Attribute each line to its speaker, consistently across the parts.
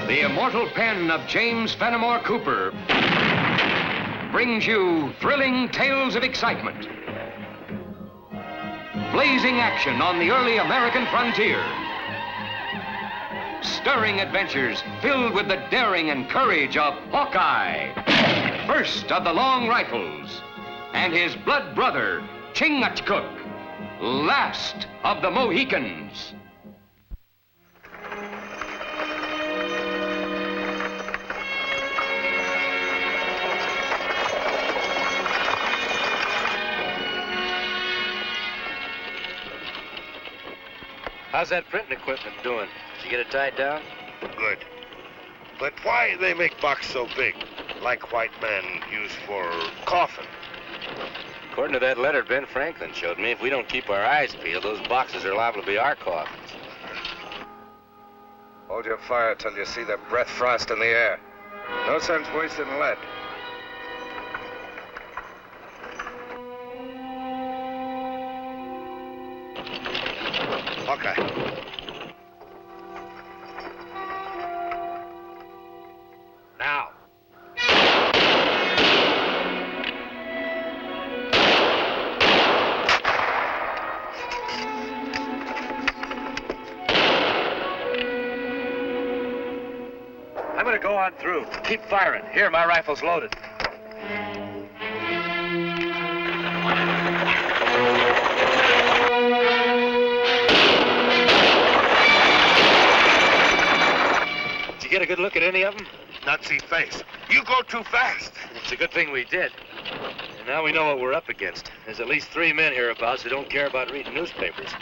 Speaker 1: The immortal pen of James Fenimore Cooper brings you thrilling tales of excitement, blazing action on the early American frontier, stirring adventures filled with the daring and courage of Hawkeye, first of the Long Rifles, and his blood brother, Chingachgook, last of the Mohicans.
Speaker 2: How's that printing equipment doing? Did you get it tied down?
Speaker 3: Good. But why they make box so big, like white man use for coffin?
Speaker 2: According to that letter Ben Franklin showed me, if we don't keep our eyes peeled, those boxes are liable to be our coffins.
Speaker 4: Hold your fire till you see the breath frost in the air. No sense wasting lead.
Speaker 3: Hawkeye. Now.
Speaker 2: I'm gonna go on through. Keep firing. Here, my rifle's loaded. Did you get a good look at any of them?
Speaker 3: Not see face. You go too fast.
Speaker 2: It's a good thing we did. And now we know what we're up against. There's at least 3 men hereabouts who don't care about reading newspapers.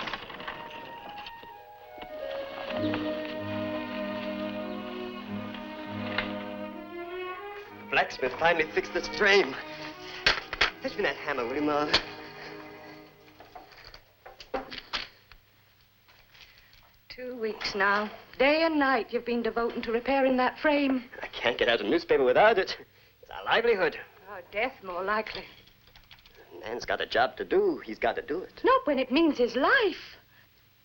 Speaker 5: Blacksmith finally fixed this frame. Fetch me that hammer, will you, Ma?
Speaker 6: 2 weeks now. Day and night you've been devoting to repairing that frame.
Speaker 5: I can't get out a newspaper without it. It's our livelihood.
Speaker 6: Oh, death more likely.
Speaker 5: A man's got a job to do. He's got to do it.
Speaker 6: Not when it means his life.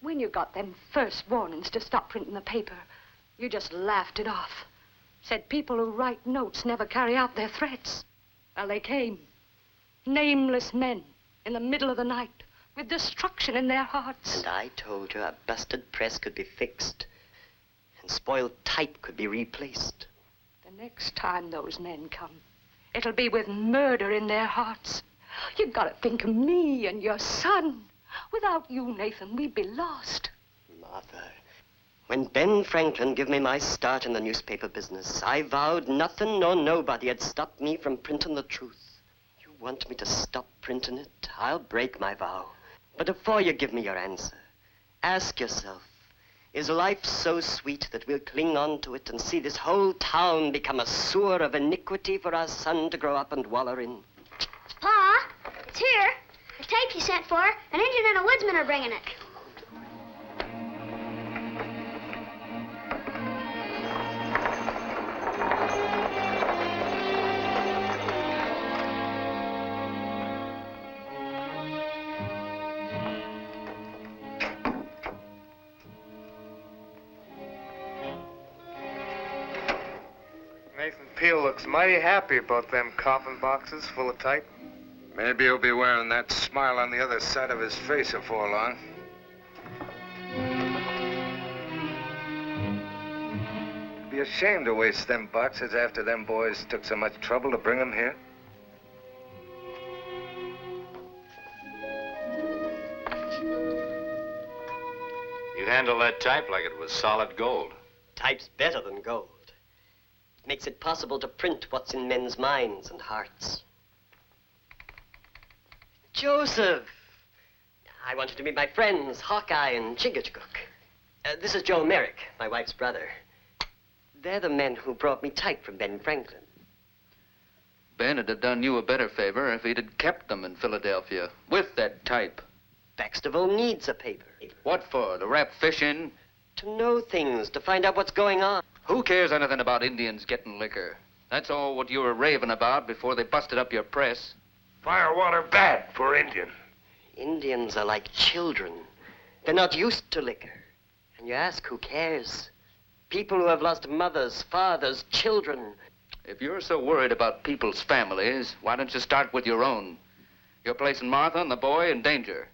Speaker 6: When you got them first warnings to stop printing the paper, you just laughed it off. Said people who write notes never carry out their threats. Well, they came. Nameless men in the middle of the night with destruction in their hearts.
Speaker 5: And I told you a busted press could be fixed and spoiled type could be replaced.
Speaker 6: The next time those men come, it'll be with murder in their hearts. You've got to think of me and your son. Without you, Nathan, we'd be lost.
Speaker 5: Martha, when Ben Franklin gave me my start in the newspaper business, I vowed nothing nor nobody had stopped me from printing the truth. You want me to stop printing it? I'll break my vow. But before you give me your answer, ask yourself, is life so sweet that we'll cling on to it and see this whole town become a sewer of iniquity for our son to grow up and wallow in?
Speaker 7: Pa, it's here. The tape you sent for. An Indian and a woodsman are bringing it.
Speaker 4: Nathan Peel looks mighty happy about them coffin boxes full of type. Maybe he'll be wearing that smile on the other side of his face before long. It'd be a shame to waste them boxes after them boys took so much trouble to bring them here.
Speaker 2: You handle that type like it was solid gold.
Speaker 5: Type's better than gold. It makes it possible to print what's in men's minds and hearts. Joseph! I wanted to meet my friends, Hawkeye and Chingachgook. This is Joe Merrick, my wife's brother. They're the men who brought me type from Ben Franklin.
Speaker 8: Ben would have done you a better favor if he'd have kept them in Philadelphia with that type.
Speaker 5: Baxterville needs a paper.
Speaker 8: What for? To wrap fish in?
Speaker 5: To know things, to find out what's going on.
Speaker 8: Who cares anything about Indians getting liquor? That's all what you were raving about before they busted up your press.
Speaker 3: Firewater bad for Indian.
Speaker 5: Indians are like children. They're not used to liquor. And you ask who cares? People who have lost mothers, fathers, children.
Speaker 8: If you're so worried about people's families, why don't you start with your own? You're placing Martha and the boy in danger.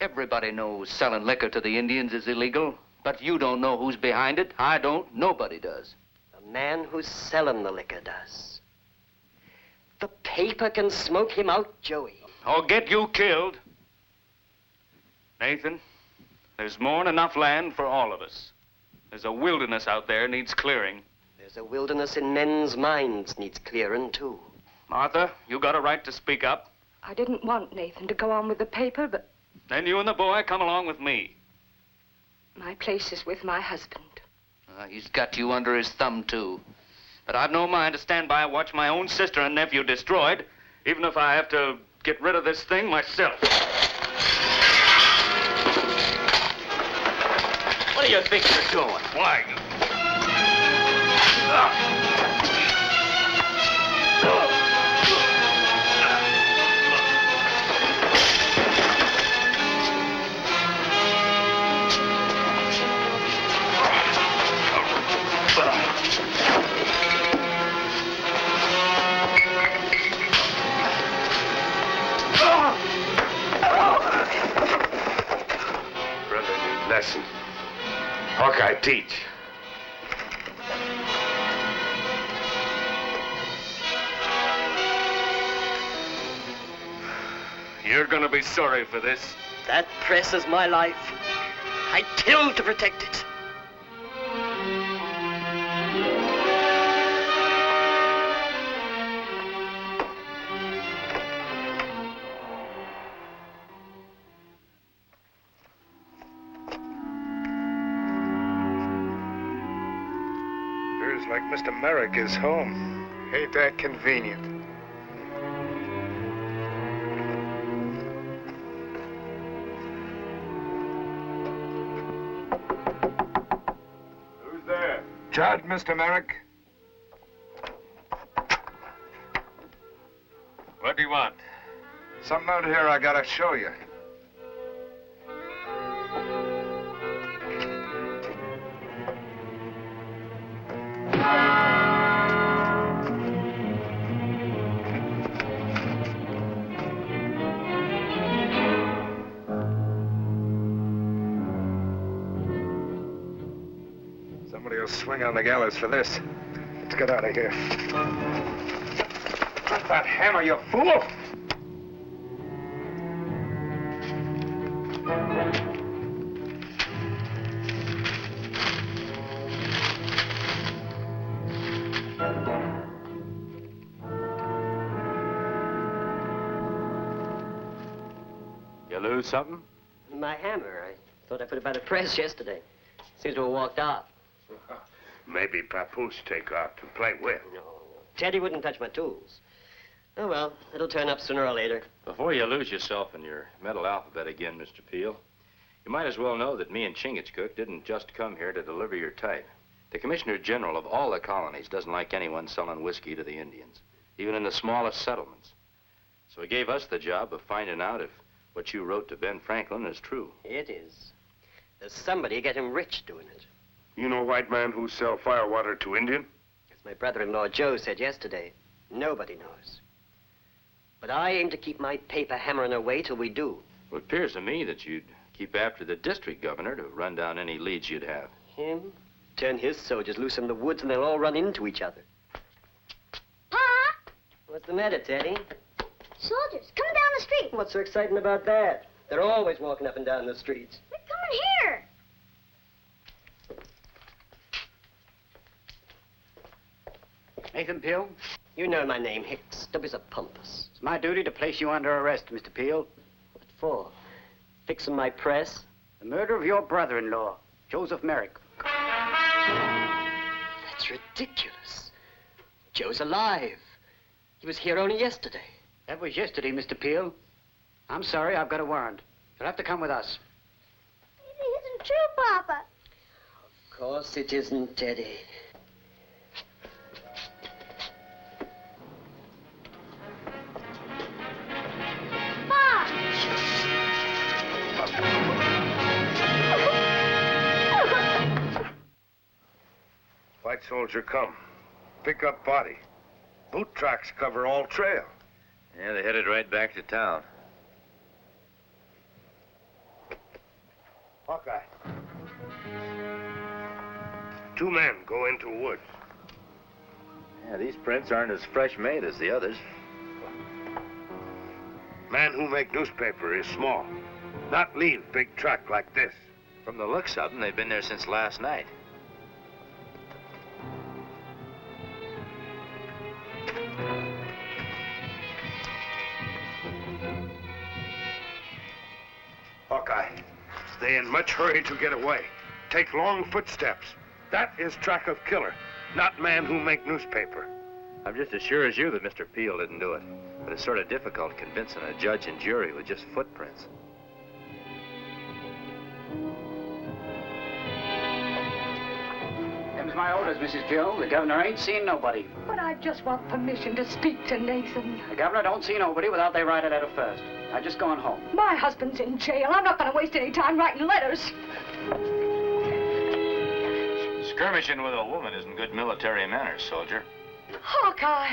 Speaker 8: Everybody knows selling liquor to the Indians is illegal, but you don't know who's behind it. I don't. Nobody does.
Speaker 5: The man who's selling the liquor does. The paper can smoke him out, Joey.
Speaker 9: Or get you killed. Nathan, there's more than enough land for all of us. There's a wilderness out there needs clearing.
Speaker 5: There's a wilderness in men's minds needs clearing, too.
Speaker 9: Martha, you got a right to speak up.
Speaker 6: I didn't want Nathan to go on with the paper, but
Speaker 9: Then you and the boy come along with me.
Speaker 6: my place is with my husband.
Speaker 8: He's got you under his thumb, too.
Speaker 9: But I've no mind to stand by and watch my own sister and nephew destroyed, even if I have to get rid of this thing myself.
Speaker 2: What do you think you're doing?
Speaker 3: Why? Brotherly lesson. Hawkeye, teach.
Speaker 9: You're gonna be sorry for this.
Speaker 5: That press is my life. I killed to protect it.
Speaker 4: Appears like Mr. Merrick is home. Ain't that convenient?
Speaker 3: Who's there?
Speaker 4: Judd, Mr. Merrick.
Speaker 3: What do you want?
Speaker 4: Something out here I gotta show you. Somebody will swing on the gallows for this. Let's get out of here. Drop that hammer, you fool!
Speaker 9: You lose something?
Speaker 5: My hammer. I thought I put it by the press yesterday. Seems to have walked off.
Speaker 3: Maybe Papoose take off to play with.
Speaker 5: No. Teddy wouldn't touch my tools. Oh, well, it'll turn up sooner or later.
Speaker 10: Before you lose yourself in your metal alphabet again, Mr. Peel, you might as well know that me and Chingachgook didn't just come here to deliver your type. The Commissioner General of all the colonies doesn't like anyone selling whiskey to the Indians, even in the smallest settlements. So he gave us the job of finding out if what you wrote to Ben Franklin is true.
Speaker 5: It is. There's somebody getting rich doing it.
Speaker 3: You know white man who sell firewater to Indian?
Speaker 5: As my brother-in-law Joe said yesterday, nobody knows. But I aim to keep my paper hammering away till we do.
Speaker 10: Well, it appears to me that you'd keep after the district governor to run down any leads you'd have.
Speaker 5: Him? Turn his soldiers loose in the woods and they'll all run into each other.
Speaker 7: Pa!
Speaker 5: What's the matter, Teddy?
Speaker 7: Soldiers, coming down the street.
Speaker 5: What's so exciting about that? They're always walking up and down the streets.
Speaker 7: They're coming here.
Speaker 11: Nathan Peel,
Speaker 5: You know my name, Hicks. Don't be so pompous.
Speaker 11: it's my duty to place you under arrest, Mr. Peel.
Speaker 5: What for? Fixing my press?
Speaker 11: The murder of your brother-in-law, Joseph Merrick.
Speaker 5: That's ridiculous. Joe's alive. He was here only yesterday.
Speaker 11: That was yesterday, Mr. Peel. I'm sorry, I've got a warrant. You'll have to come with us.
Speaker 7: It isn't true, Papa.
Speaker 5: Of course it isn't, Teddy.
Speaker 3: White soldier come. Pick up body. Boot tracks cover all trail.
Speaker 2: Yeah, they headed right back to town.
Speaker 3: Hawkeye. 2 men go into woods.
Speaker 2: Yeah, these prints aren't as fresh made as the others.
Speaker 3: Man who make newspaper is small. Not leave big track like this.
Speaker 2: From the looks of them, they've been there since last night.
Speaker 3: Hawkeye, they in much hurry to get away. Take long footsteps. That is track of killer, not man who make newspaper.
Speaker 2: I'm just as sure as you that Mr. Peel didn't do it. But it's sort of difficult convincing a judge and jury with just footprints.
Speaker 11: Them's my orders, Mrs. Peel. The governor ain't seen nobody.
Speaker 6: But I just want permission to speak to Nathan.
Speaker 11: The governor don't see nobody without they write a letter first. Now just going home.
Speaker 6: My husband's in jail. I'm not going to waste any time writing letters.
Speaker 10: Skirmishing with a woman isn't good military manners, soldier.
Speaker 6: Hawkeye.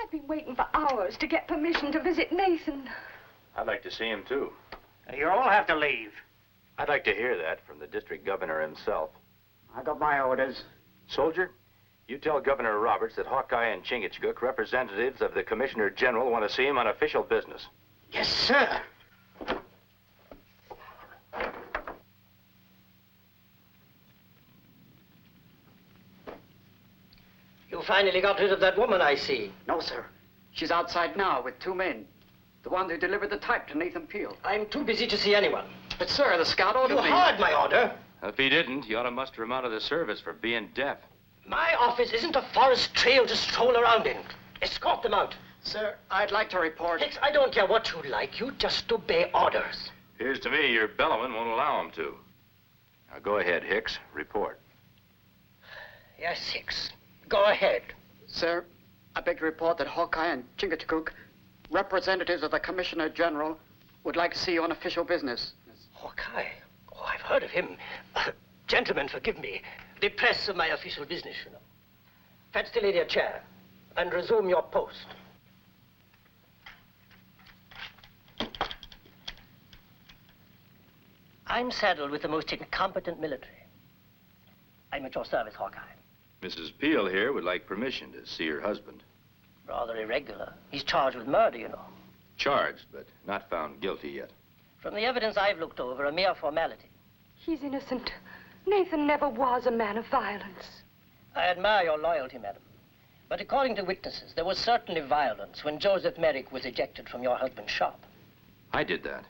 Speaker 6: I've been waiting for hours to get permission to visit Nathan.
Speaker 10: I'd like to see him, too.
Speaker 11: You all have to leave.
Speaker 10: I'd like to hear that from the district governor himself.
Speaker 11: I got my orders.
Speaker 10: Soldier, you tell Governor Roberts that Hawkeye and Chingachgook, representatives of the Commissioner General, want to see him on official business.
Speaker 11: Yes, sir.
Speaker 5: You finally got rid of that woman, I see.
Speaker 11: No, sir. She's outside now with 2 men. The one who delivered the type to Nathan Peel.
Speaker 5: I'm too busy to see anyone.
Speaker 11: But, sir, the scout ordered me.
Speaker 5: You heard my order.
Speaker 10: If he didn't, you ought to muster him out of the service for being deaf.
Speaker 5: My office isn't a forest trail to stroll around in. Escort them out.
Speaker 11: Sir, I'd like to report...
Speaker 5: Hicks, I don't care what you like. You just obey orders.
Speaker 10: Appears to me your bellowman won't allow him to. Now, go ahead, Hicks. Report.
Speaker 5: Yes, Hicks. Go ahead.
Speaker 11: Sir, I beg to report that Hawkeye and Chingachgook, representatives of the Commissioner General, would like to see you on official business.
Speaker 5: Hawkeye? Oh, I've heard of him. Gentlemen, forgive me. The press of my official business, you know. Fetch the lady a chair and resume your post. I'm saddled with the most incompetent military. I'm at your service, Hawkeye.
Speaker 10: Mrs. Peel here would like permission to see her husband.
Speaker 5: Rather irregular. He's charged with murder, you know.
Speaker 10: Charged, but not found guilty yet.
Speaker 5: From the evidence I've looked over, a mere formality.
Speaker 6: He's innocent. Nathan never was a man of violence.
Speaker 5: I admire your loyalty, madam. But according to witnesses, there was certainly violence when Joseph Merrick was ejected from your husband's shop.
Speaker 10: I did that.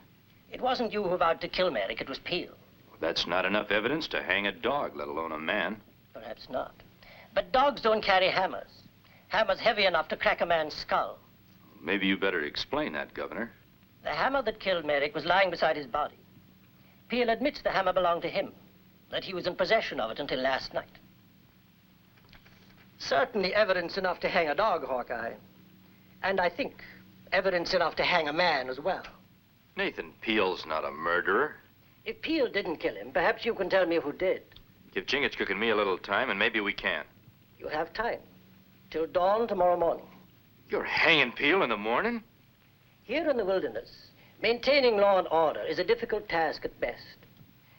Speaker 5: It wasn't you who vowed to kill Merrick, it was Peel.
Speaker 10: That's not enough evidence to hang a dog, let alone a man.
Speaker 5: Perhaps not. But dogs don't carry hammers. Hammers heavy enough to crack a man's skull.
Speaker 10: Maybe you better explain that, Governor.
Speaker 5: The hammer that killed Merrick was lying beside his body. Peel admits the hammer belonged to him, that he was in possession of it until last night. Certainly evidence enough to hang a dog, Hawkeye. And I think evidence enough to hang a man as well.
Speaker 10: Nathan Peel's not a murderer.
Speaker 5: If Peel didn't kill him, perhaps you can tell me who did.
Speaker 10: Give Chingachgook and me a little time, and maybe we can.
Speaker 5: You have time. Till dawn tomorrow morning.
Speaker 10: You're hanging Peel in the morning?
Speaker 5: Here in the wilderness, maintaining law and order is a difficult task at best.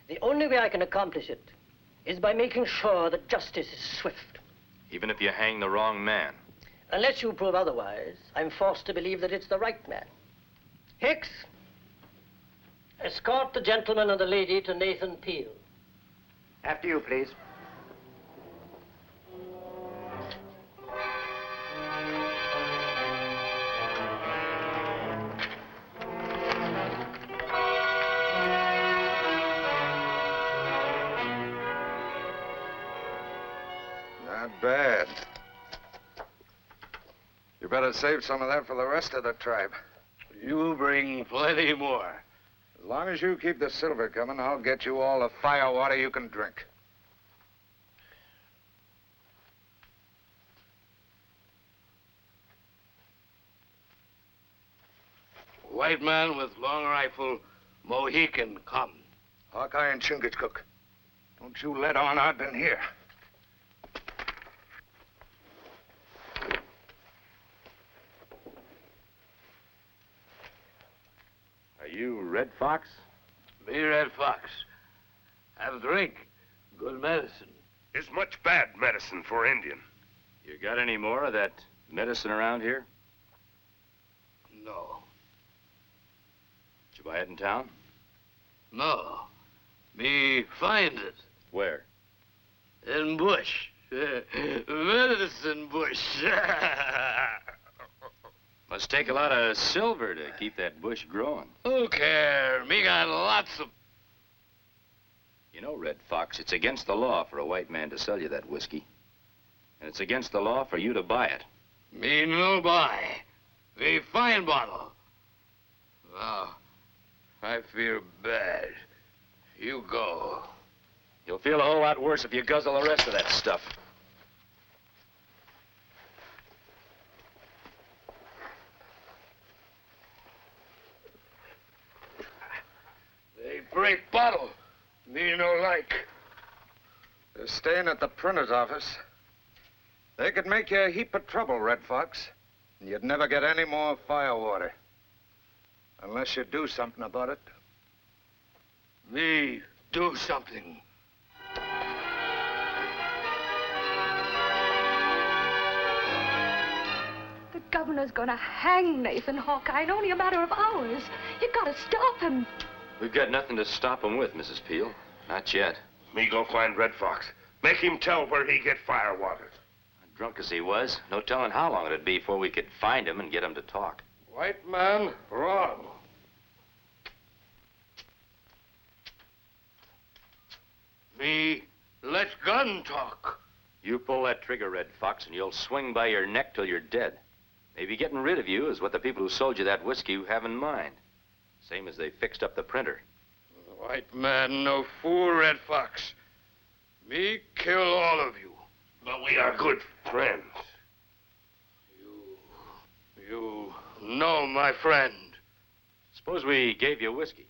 Speaker 5: The only way I can accomplish it is by making sure that justice is swift.
Speaker 10: Even if you hang the wrong man?
Speaker 5: Unless you prove otherwise, I'm forced to believe that it's the right man. Hicks, escort the gentleman and the lady to Nathan Peel.
Speaker 11: After you, please.
Speaker 4: Not bad. You better save some of that for the rest of the tribe.
Speaker 3: You bring plenty more.
Speaker 4: As long as you keep the silver coming, I'll get you all the fire water you can drink.
Speaker 3: White man with long rifle, Mohican, come.
Speaker 4: Hawkeye and Chingachgook.
Speaker 3: Don't you let on I've been here.
Speaker 10: Are you Red Fox?
Speaker 3: Me, Red Fox. Have a drink. Good medicine. It's much bad medicine for Indian.
Speaker 10: You got any more of that medicine around here?
Speaker 3: No.
Speaker 10: Did you buy it in town?
Speaker 3: No. Me find it.
Speaker 10: Where?
Speaker 3: In bush. Medicine bush.
Speaker 10: Must take a lot of silver to keep that bush growing.
Speaker 3: Who care? Me got lots of...
Speaker 10: You know, Red Fox, it's against the law for a white man to sell you that whiskey. And it's against the law for you to buy it.
Speaker 3: Me no buy. Me fine bottle. Now, I feel bad. You go.
Speaker 10: You'll feel a whole lot worse if you guzzle the rest of that stuff.
Speaker 3: They break bottle. Me no like.
Speaker 4: They're staying at the printer's office. They could make you a heap of trouble, Red Fox. And you'd never get any more firewater. Unless you do something about it.
Speaker 3: Me do something.
Speaker 6: The governor's gonna hang Nathan Hawkeye in only a matter of hours. You gotta stop him.
Speaker 10: We've got nothing to stop him with, Mrs. Peel. Not yet.
Speaker 3: Me go find Red Fox. Make him tell where he get firewater.
Speaker 10: Drunk as he was, no telling how long it'd be before we could find him and get him to talk.
Speaker 3: White man, wrong. Me let gun talk.
Speaker 10: You pull that trigger, Red Fox, and you'll swing by your neck till you're dead. Maybe getting rid of you is what the people who sold you that whiskey have in mind. Same as they fixed up the printer.
Speaker 3: The white man no fool, Red Fox. Me kill all of you. But we are good friends. You know my friend.
Speaker 10: Suppose we gave you whiskey.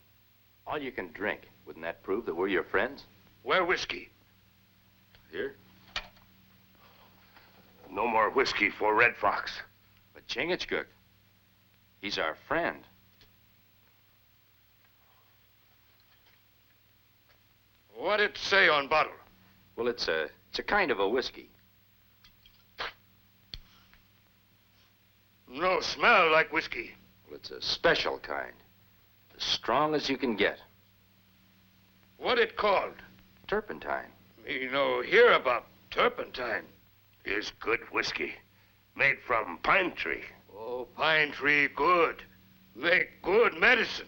Speaker 10: All you can drink. Wouldn't that prove that we're your friends?
Speaker 3: Where whiskey?
Speaker 10: Here.
Speaker 3: No more whiskey for Red Fox.
Speaker 10: But Chingachgook, he's our friend.
Speaker 3: What it say on bottle?
Speaker 10: Well, it's a kind of a whiskey.
Speaker 3: No smell like whiskey.
Speaker 10: Well, it's a special kind. As strong as you can get.
Speaker 3: What it called?
Speaker 10: Turpentine.
Speaker 3: Me no hear about turpentine. It's good whiskey. Made from pine tree. Oh, pine tree good. Make good medicine.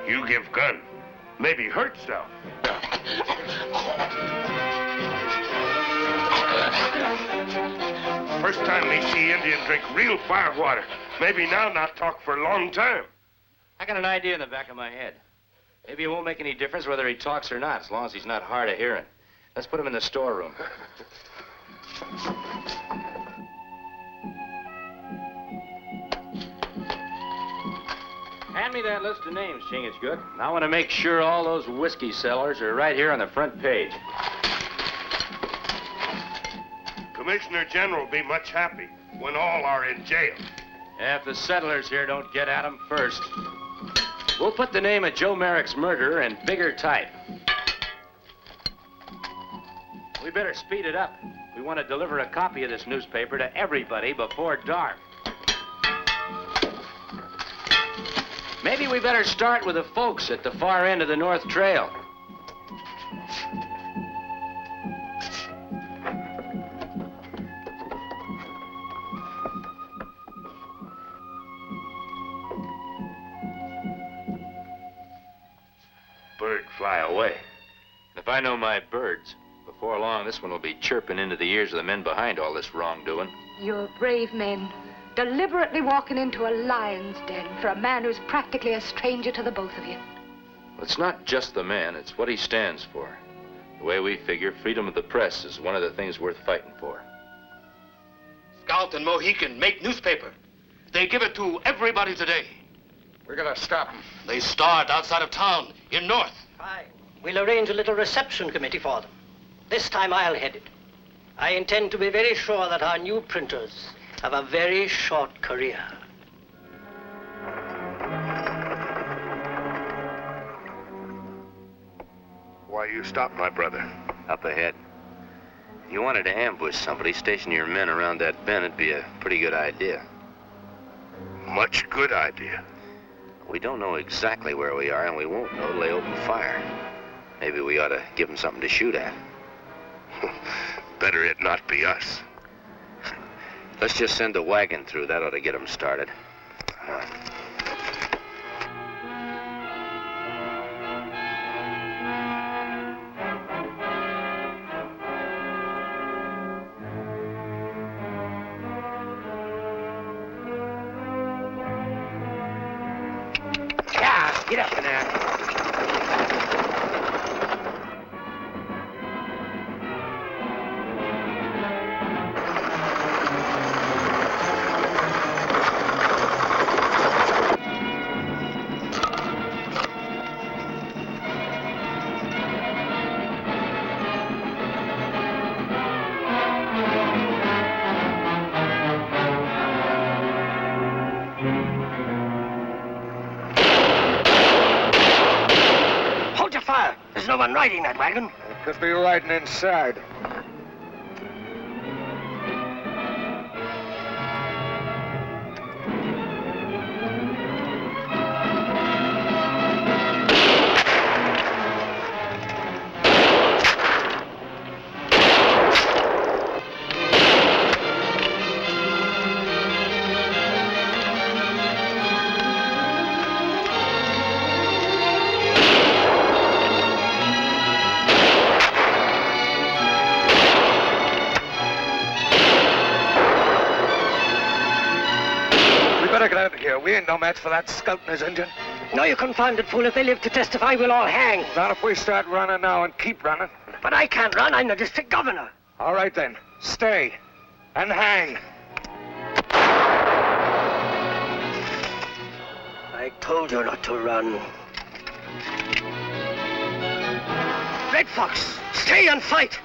Speaker 3: You give gun. Maybe hurt self. First time me see Indian drink real firewater. Maybe now not talk for a long time.
Speaker 10: I got an idea in the back of my head. Maybe it won't make any difference whether he talks or not, as long as he's not hard of hearing. Let's put him in the storeroom. Hand me that list of names, Chingachgook. I want to make sure all those whiskey sellers are right here on the front page.
Speaker 3: Commissioner General will be much happy when all are in jail.
Speaker 10: If the settlers here don't get at him first, we'll put the name of Joe Merrick's murderer in bigger type. We better speed it up. We want to deliver a copy of this newspaper to everybody before dark. Maybe we better start with the folks at the far end of the North Trail.
Speaker 3: Bird fly away.
Speaker 10: If I know my birds, before long this one will be chirping into the ears of the men behind all this wrongdoing.
Speaker 6: You're brave men, deliberately walking into a lion's den for a man who's practically a stranger to the both of you.
Speaker 10: It's not just the man, it's what he stands for. The way we figure, freedom of the press is one of the things worth fighting for.
Speaker 3: Scout and Mohican make newspaper. They give it to everybody today.
Speaker 4: We gotta stop them.
Speaker 3: They start outside of town, in north.
Speaker 12: Fine. We'll arrange a little reception committee for them. This time I'll head it. I intend to be very sure that our new printers have a very short career.
Speaker 3: Why you stop, my brother?
Speaker 10: Up ahead. If you wanted to ambush somebody, station your men around that bend. It'd be a pretty good idea.
Speaker 3: Much good idea.
Speaker 10: We don't know exactly where we are, and we won't know till they open fire. Maybe we ought to give them something to shoot at.
Speaker 3: Better it not be us.
Speaker 10: Let's just send the wagon through. That ought to get them started. Come on.
Speaker 3: Get up in there.
Speaker 12: There's no one riding that wagon.
Speaker 4: It could be riding inside. We ain't no match for that scout and his engine.
Speaker 12: No, you confounded fool. If they live to testify, we'll all hang.
Speaker 4: Not if we start running now and keep running.
Speaker 12: But I can't run. I'm the district governor.
Speaker 4: All right, then. Stay. And hang.
Speaker 12: I told you not to run. Red Fox, stay and fight.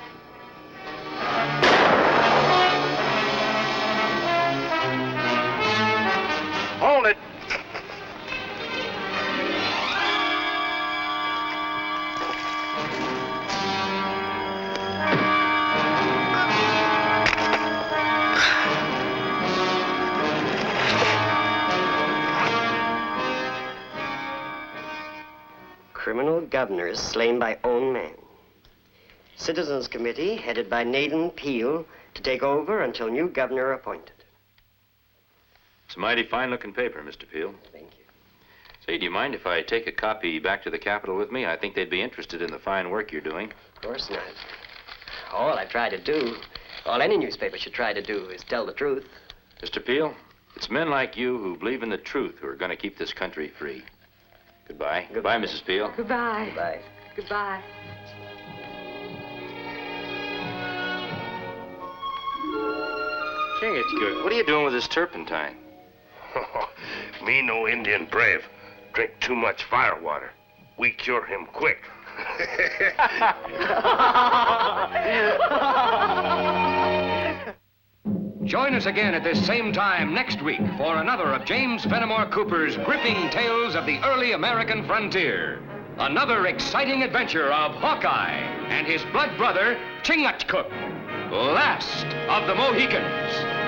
Speaker 3: Hold it.
Speaker 5: Criminal governors slain by own men. Citizens Committee headed by Nathan Peel to take over until new governor appointed.
Speaker 10: It's a mighty fine-looking paper, Mr. Peel.
Speaker 5: Thank you.
Speaker 10: Say, do you mind if I take a copy back to the Capitol with me? I think they'd be interested in the fine work you're doing.
Speaker 5: Of course not. All I try to do, all any newspaper should try to do, is tell the truth.
Speaker 10: Mr. Peel, it's men like you who believe in the truth who are going to keep this country free. Goodbye. Goodbye, Mrs. Peel.
Speaker 6: Goodbye.
Speaker 5: Goodbye.
Speaker 6: Goodbye.
Speaker 10: Chingachgook, what are you doing with this turpentine?
Speaker 3: Me no Indian brave. Drink too much fire water. We cure him quick.
Speaker 1: Join us again at this same time next week for another of James Fenimore Cooper's gripping tales of the early American frontier. Another exciting adventure of Hawkeye and his blood brother, Chingachgook, last of the Mohicans.